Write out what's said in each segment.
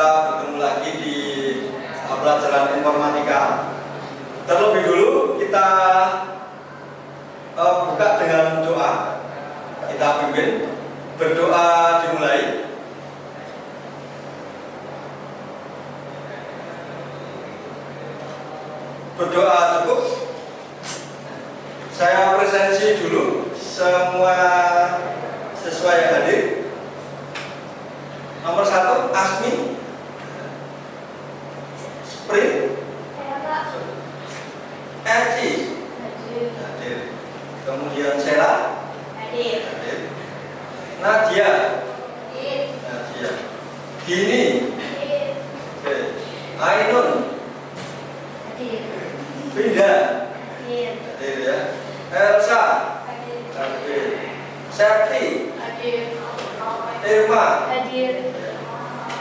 kita bertemu lagi di pelajaran informatika. Terlebih dulu kita buka dengan doa. Kita pimpin berdoa dimulai. Berdoa cukup. Saya presensi dulu semua siswa yang hadir. Nomor 1 Asmi, Spring, Eci, hadir. Kemudian Sela, hadir. Nadia, Nadia. Dini, oke. Ainun, Binda, hadir ya. Elsa, hadir. Septi, Irma,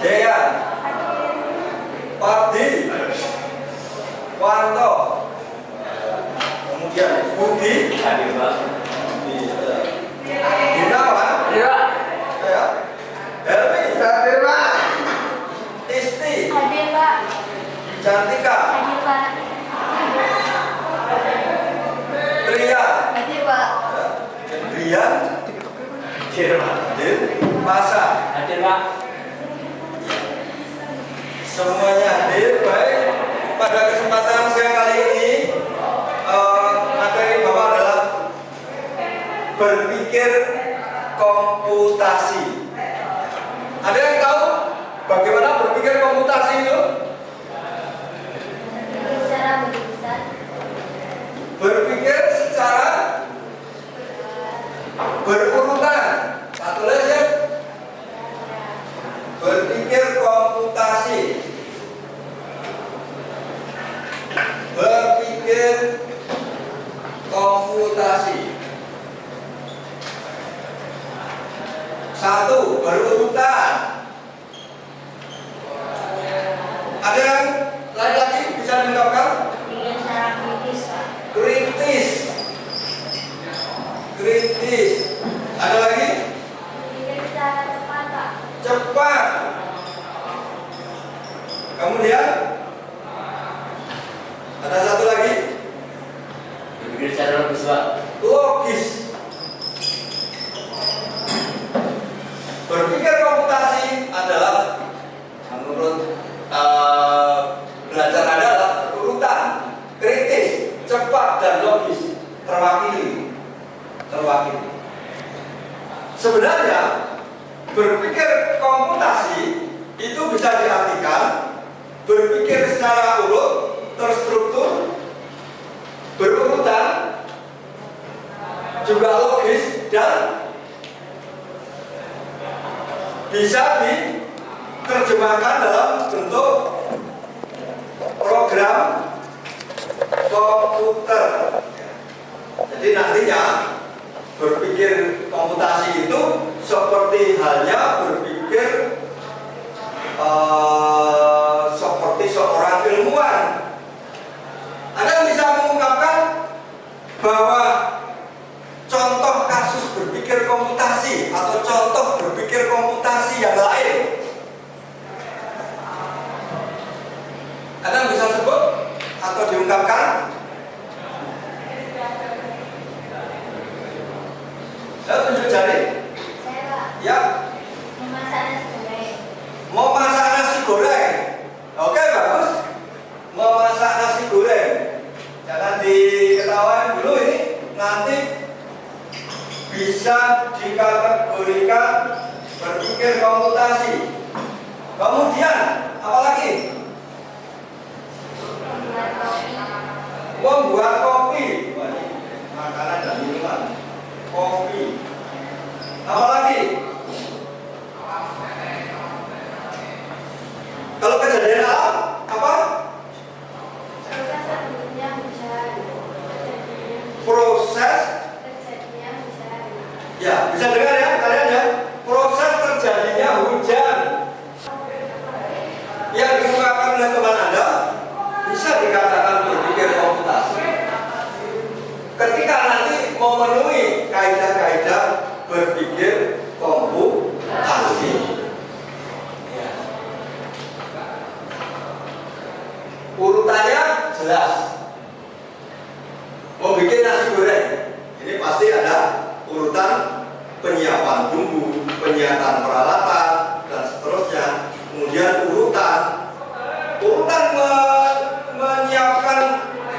Dea, Pardi, Wanto, kemudian Budi, Gunawan, Helmi, Isti, Cantika, Tria, Brian, hadir. Masa, semuanya hadir. Baik, pada kesempatan siang kali ini materi Bapak adalah berpikir komputasi. Ada yang tahu bagaimana berpikir komputasi itu? Berpikir secara berurutan. Satu lagi ya. Berpikir komputasi. Berpikir komputasi. 1. Berurutan. Ada yang lain lagi bisa diungkapkan? Kritis. Kritis. Ada lagi? Cepat. Kemudian ada satu lagi. Berpikir secara logis, Pak. Logis. Berpikir komputasi adalah menurut belajar adalah berurutan, kritis, cepat dan logis, terwakili. Sebenarnya berpikir komputasi itu bisa diartikan berpikir secara urut, terstruktur, berurutan, juga logis dan bisa diterjemahkan dalam bentuk program komputer. Jadi nantinya berpikir komputasi itu seperti halnya berpikir seperti seorang ilmuwan. Anda bisa mengungkapkan bahwa contoh kasus berpikir komputasi atau contoh berpikir komputasi yang lain. Anda bisa sebut atau diungkapkan? Saya tunjuk jari. Ya. Memasak nasi goreng. Oke, bagus. Memasak nasi goreng. Jangan diketawain dulu ini. Nanti bisa dikategorikan berpikir komputasi. Kemudian apa lagi? Membuat kopi. Makanan dan minuman. Kopi. Apa lagi? Kalau kejadian alam apa? Proses. Ya, bisa dengar ya kalian ya. Proses terjadinya hujan yang dikemukakan oleh teman Anda bisa dikatakan berpikir komputasi. Ketika nanti memenuhi kaidah-kaidah berpikir komputasi. urutannya jelas. Mau bikin nasi goreng, ini pasti ada urutan penyiapan bumbu, penyiapan peralatan, dan seterusnya. Kemudian urutan menyiapkan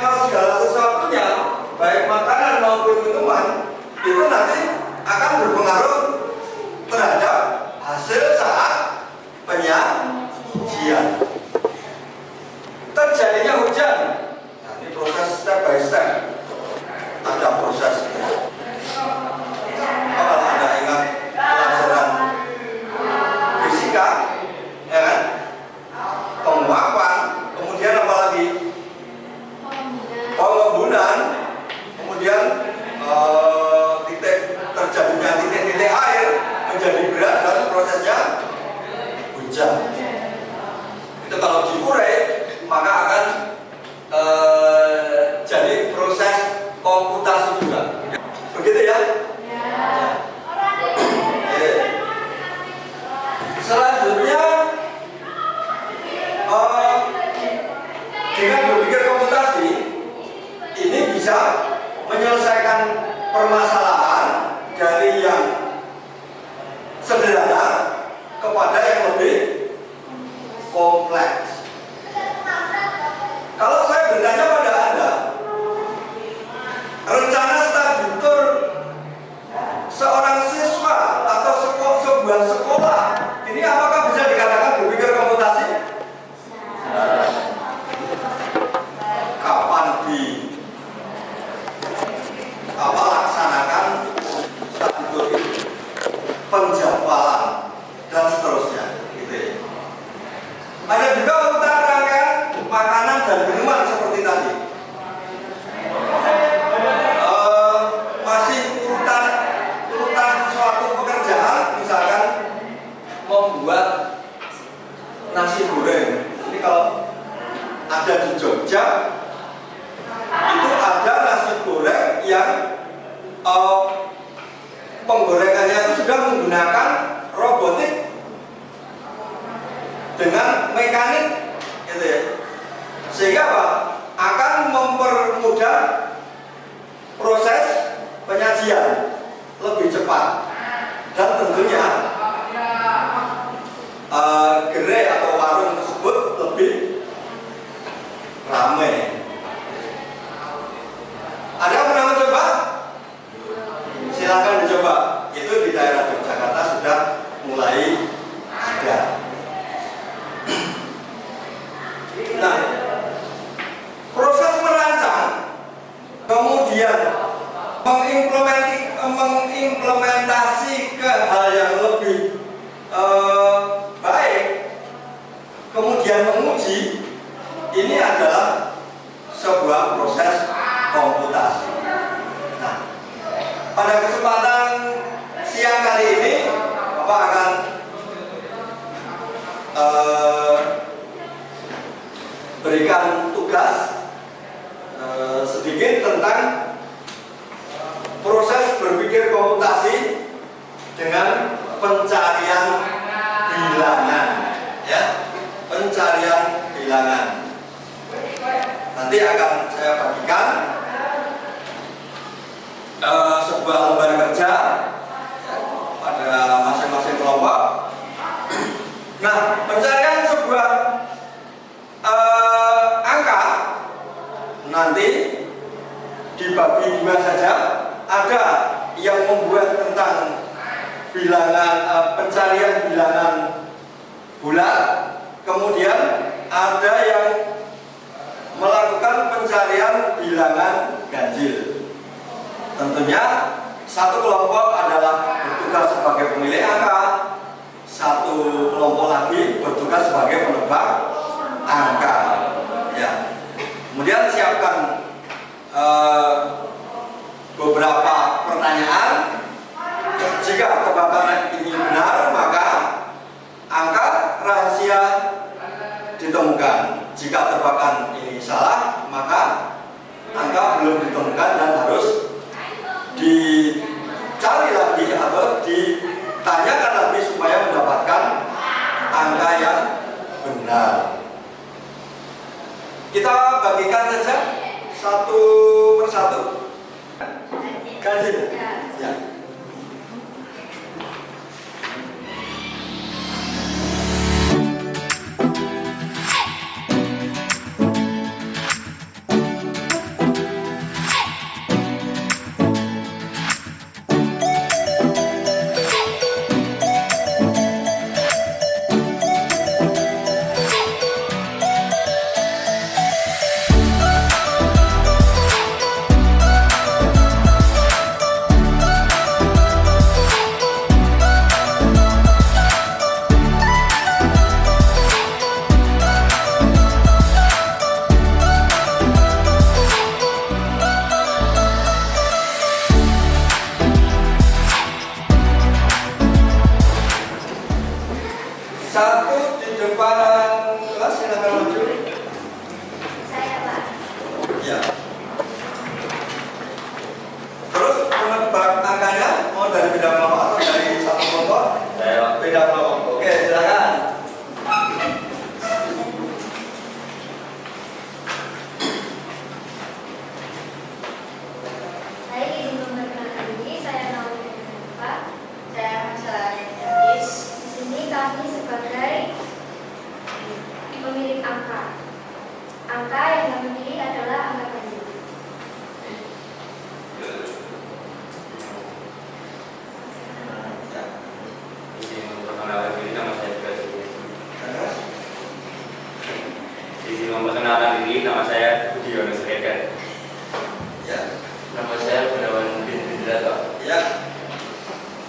segala sesuatunya, baik makanan maupun minuman, itu nanti akan berpengaruh terhadap hasil saat penyajian. Terjadinya hujan, nah ini proses step by step, ada proses. Kalau Anda ingat pelajaran fisika, ya kan? Penguapan, kemudian apa lagi? Pengembunan, kemudian terjadinya titik-titik air menjadi berat dan prosesnya hujan. Itu kalau diurai maka akan jadi proses komputasi juga. Begitu ya? Selanjutnya dengan berpikir komputasi ini bisa menyelesaikan permasalahan dari yang sederhana kepada yang lebih kompleks. Kalau saya bertanya pada Anda, rencana studi tur seorang siswa atau sebuah sekolah ini apakah bisa dikatakan berpikir komputasi? Kapan laksanakan studi tur itu, penjadwalan dan seterusnya, gitu ya. Ada juga urutan rangkaian makanan dan minuman seperti tadi. Masih urutan suatu pekerjaan, misalkan membuat nasi goreng. Ini kalau ada di Jogja, itu ada nasi goreng yang penggorengannya itu sudah menggunakan robotik dengan mekanik, gitu ya. Sehingga apa? Akan mempermudah proses penyajian lebih cepat dan tentunya gerai atau warung tersebut lebih ramai. Ada yang pernah mencoba? Silakan dicoba. Itu di daerah Yogyakarta sudah mulai ada. Nah, proses merancang kemudian mengimplementasi ke hal yang lebih baik, kemudian menguji, ini adalah sebuah proses komputasi. Nah, pada kesempatan siang kali ini Bapak akan berikan tugas sedikit tentang proses berpikir komputasi dengan pencarian bilangan, ya, pencarian bilangan. Nanti akan saya bagikan sebuah lembar kerja pada masing-masing kelompok. Nah, pencarian sebuah angka nanti dibagi dua saja. Ada yang membuat tentang bilangan pencarian bilangan bulat, kemudian ada yang melakukan pencarian bilangan ganjil. Tentunya satu kelompok adalah bertugas sebagai pemilik angka, satu kelompok lagi bertugas sebagai penebak angka. Ya. Kemudian siapkan beberapa pertanyaan. Jika tebakan ini benar, maka angka rahasia ditemukan. Jika tebakan ini salah, maka angka belum ditemukan dan harus dicari lagi atau ditanyakan lagi supaya mendapatkan angka yang benar. Kita bagikan saja satu persatu. Ganjil. Ya. Satu di depan kelas, silakan maju. Saya, Pak. Ya. Terus menebak angkanya mau dari beda kelompok atau dari satu kelompok? Saya Beda kelompok. Oke, silakan. Saya izin memperkenalkan diri. Saya Naomi Pak. Saya Hansela Gadis. Di sini kami sebagai pemilik angka. Angka yang kami pilih adalah angka ganjil. izin memperkenalkan diri, nama saya juga Budi. Terus, Izin memperkenalkan diri, nama saya Budi Yones Regan. ya, Nama saya Gunawan bin Bindrato. ya,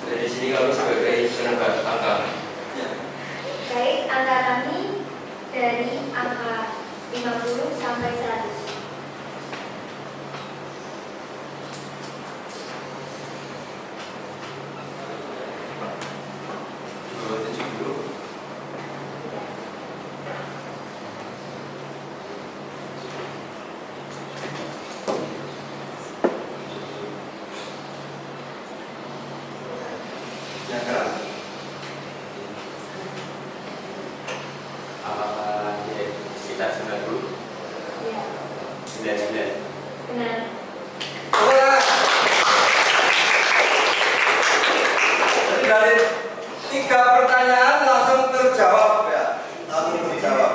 Dari sini kami sebagai penebak angka. ya. Baik, angka kami dari angka 50 sampai 100. Dua 70. Yang keras. Ya, sekitar 90. Ya, 99. benar. Sebentar. Jadi dari 3 pertanyaan langsung terjawab ya, langsung terjawab.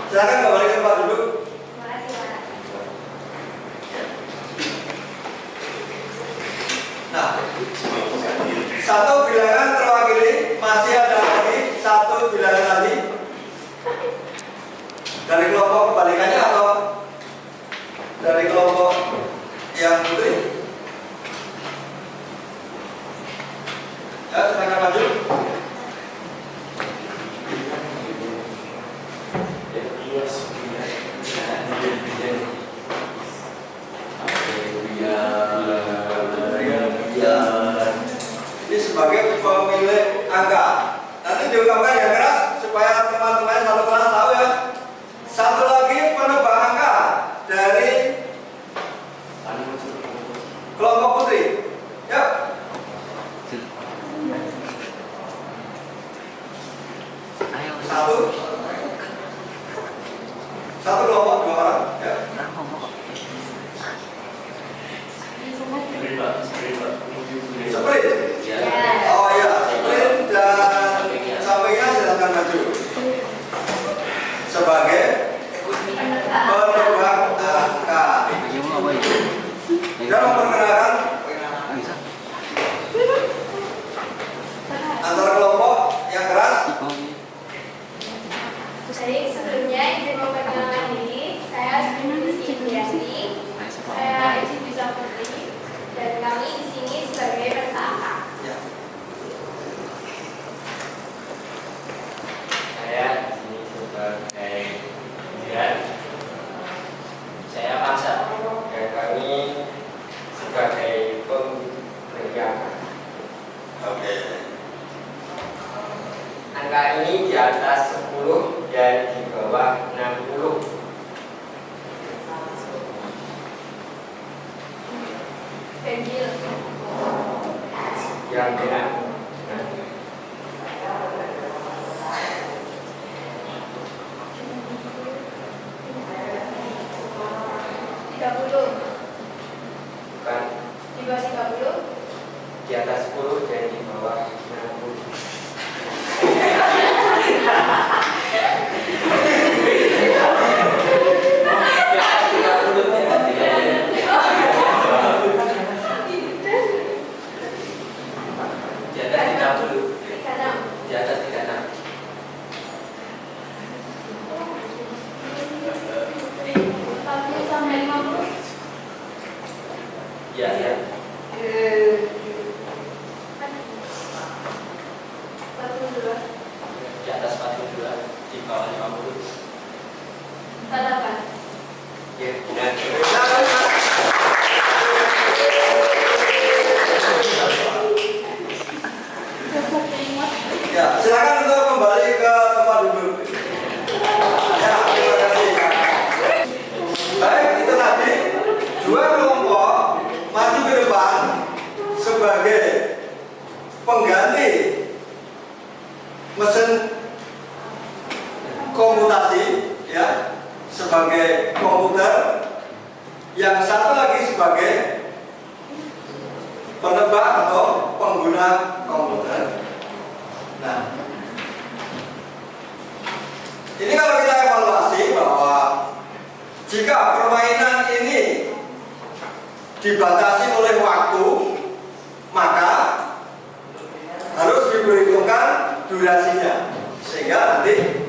Silakan kembali ke tempat duduk. Terima kasih, Pak. Nah, satu bilangan terwakili, masih ada lagi satu bilangan lagi dari kelompok kebalikannya atau dari kelompok yang putri. Ya, silakan maju. Ini sebagai pemilik angka. Nanti diungkapkan yang keras supaya teman-teman satu kelas tahu ya. Satu lagi penebak angka dari kelompok putri. Ya. Satu. Satu kelompok 2 orang. Ya. Sprint. Ya. Oh iya, sprint dan sampingnya silakan maju. Sebagai penebak angka. Dan memperkenalkan antara kelompok yang keras. Jadi sebelumnya izin memperkenalkan diri. Saya Rizky Indiati. Saya izin bisa putri. Dan kami di sini sebagai peserta angka. Ya. Saya di sini sebagai Jiran. Saya Paksa. Dan kami sebagai pemberi angka. Oke. Angka ini di atas 10 dan di bawah 60. Ganjil. Bukan. Di bawah 30. Di atas 10 dan di bawah 60. Di atas 30. 36. Di atas 36. 40 sampai 50. Ya, ya. 42. Di atas 42, di bawah 50. 48. Ya, benar. Ya, silakan untuk kembali ke tempat duduk. Ya, terima kasih. Baik, itu tadi dua kelompok maju ke depan sebagai pengganti mesin komputasi, ya, sebagai komputer. Yang satu lagi sebagai penebak atau pengguna komputer. Nah, ini kalau kita evaluasi bahwa jika permainan ini dibatasi oleh waktu, maka harus diperhitungkan durasinya, sehingga nanti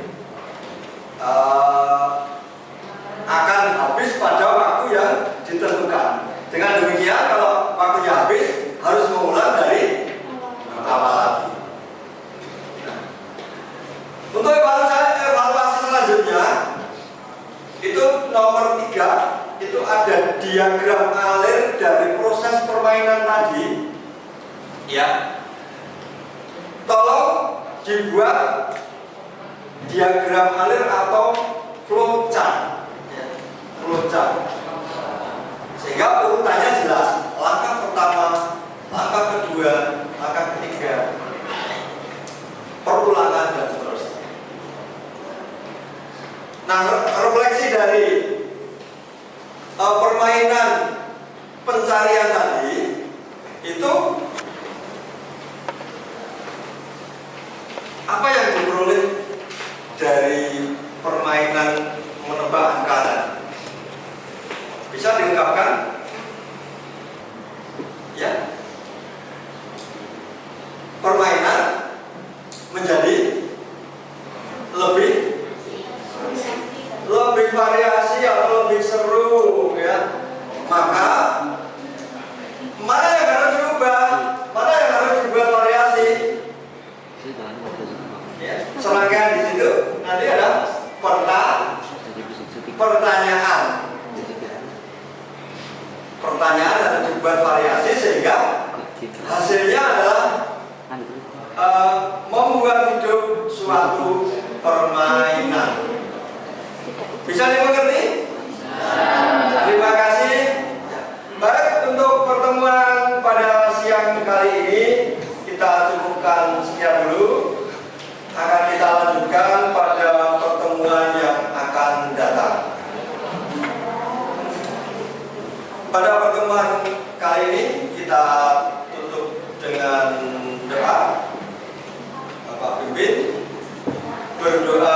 akan habis pada waktu yang ditentukan. Dengan demikian, kalau waktunya habis, harus mengulang dari awal lagi. Untuk evaluasi selanjutnya, itu nomor 3, itu ada diagram alir dari proses permainan tadi. Ya, tolong dibuat diagram alir atau flowchart, ya, flowchart, sehingga urutannya jelas. Langkah pertama, langkah kedua, langkah ketiga, perulangan dan seterusnya. Nah, refleksi dari permainan pencarian tadi itu apa yang diperoleh dari permainan menebak angka tadi? Bisa diungkapkan? Ya, permainan menjadi lebih variasi atau lebih seru, ya. Maka mana yang harus diubah, mana yang harus dibuat variasi? Ya, serangkaian di situ nanti ada pertanyaan. Pertanyaan harus dibuat variasi sehingga hasilnya adalah membuat hidup suatu permainan. Bisa dimengerti? Terima kasih. Baik, untuk pertemuan pada siang kali ini kita cukupkan sekian dulu. Akan kita lanjutkan pada pertemuan yang akan datang. Pada pertemuan kali ini kita tutup dengan doa. Bapak pimpin berdoa